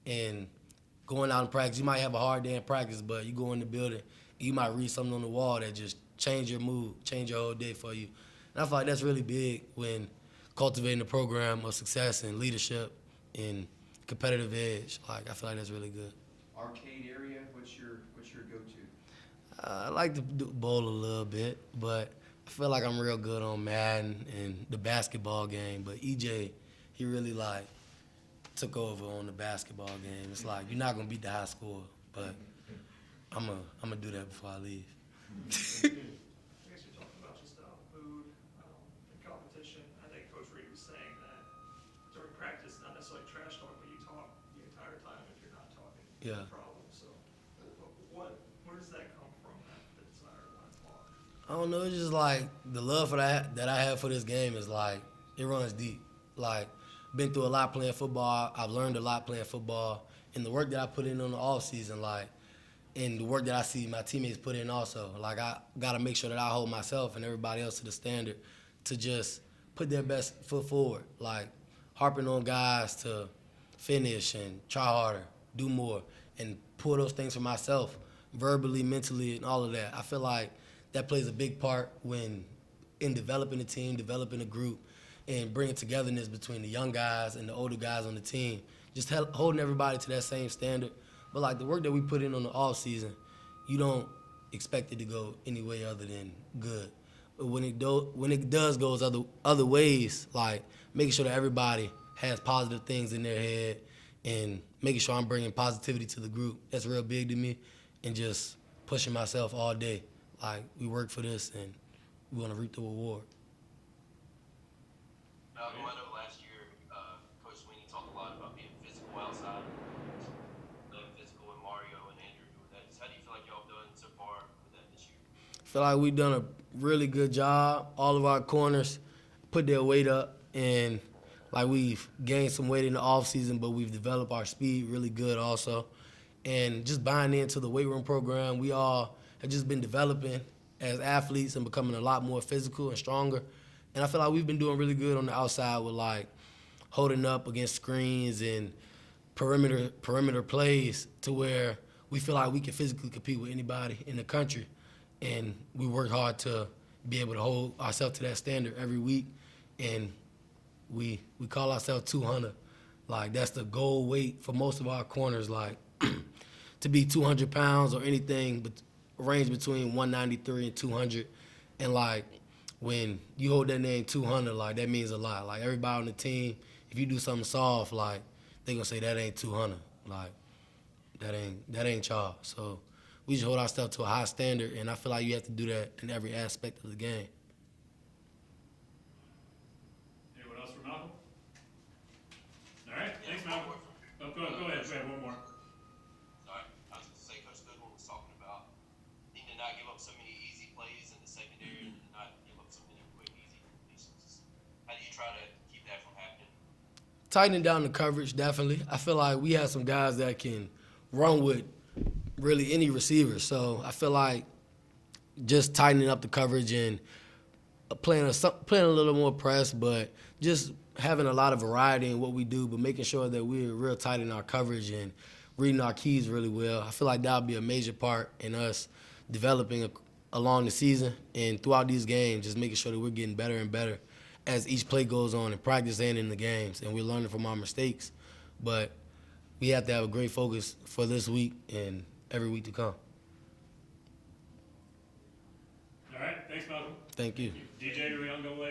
and going out in practice. You might have a hard day in practice, but you go in the building, you might read something on the wall that just change your mood, change your whole day for you. And I feel like that's really big when cultivating a program of success and leadership and competitive edge. Like, I feel like that's really good. Arcade area, what's your go-to? I like to bowl a little bit, but I feel like I'm real good on Madden and the basketball game. But EJ, he really like took over on the basketball game. It's like you're not gonna beat the high score, but I'm gonna do that before I leave. I guess you're talking about just mood and competition. I think Coach Reed was saying that during practice, not necessarily trash talk, but you talk the entire time if you're not talking. Yeah. Problem. So, where does that come from? That desire to want to talk. I don't know. It's just like the love for that I have for this game is like it runs deep. Like been through a lot playing football. I've learned a lot playing football, and the work that I put in on the off season, like, and the work that I see my teammates put in also. Like I gotta make sure that I hold myself and everybody else to the standard to just put their best foot forward. Like harping on guys to finish and try harder, do more, and pull those things for myself, verbally, mentally, and all of that. I feel like that plays a big part when in developing a team, developing a group, and bringing togetherness between the young guys and the older guys on the team. Just holding everybody to that same standard. But like the work that we put in on the off season, you don't expect it to go any way other than good. But when it does go other ways, like making sure that everybody has positive things in their head and making sure I'm bringing positivity to the group, that's real big to me. And just pushing myself all day. Like we work for this and we want to reap the reward. Malcolm, I know last year Coach Sweeney talked a lot about being physical outside, being physical with Mario and Andrew doing that. How do you feel like y'all have done so far with that this year? I feel like we've done a really good job. All of our corners put their weight up, and like we've gained some weight in the off season, but we've developed our speed really good also. And just buying into the weight room program, we all have just been developing as athletes and becoming a lot more physical and stronger. And I feel like we've been doing really good on the outside with like holding up against screens and perimeter plays to where we feel like we can physically compete with anybody in the country. And we work hard to be able to hold ourselves to that standard every week. And we call ourselves 200. Like that's the goal weight for most of our corners, like to be 200 pounds or anything but range between 193 and 200. And like when you hold that name 200, like that means a lot. Like everybody on the team, if you do something soft, like they gonna say that ain't 200. Like that ain't y'all. So we just hold ourselves to a high standard, and I feel like you have to do that in every aspect of the game. Anyone else for Malcolm? All right, thanks, Malcolm. Oh, go ahead. We have one more. All right, I was going to say Coach Goodwin was talking about needing to not give up so many easy plays in the secondary and not give up so many quick, easy completions. How do you try to keep that from happening? Tightening down the coverage, definitely. I feel like we have some guys that can run with really any receiver. So I feel like just tightening up the coverage and playing a little more press, but just having a lot of variety in what we do, but making sure that we're real tight in our coverage and reading our keys really well. I feel like that'll be a major part in us developing along the season and throughout these games, just making sure that we're getting better and better as each play goes on in practice and in the games, and we're learning from our mistakes. But we have to have a great focus for this week and every week to come. All right, thanks, Malcolm. Thank you. DJ, are we on go away?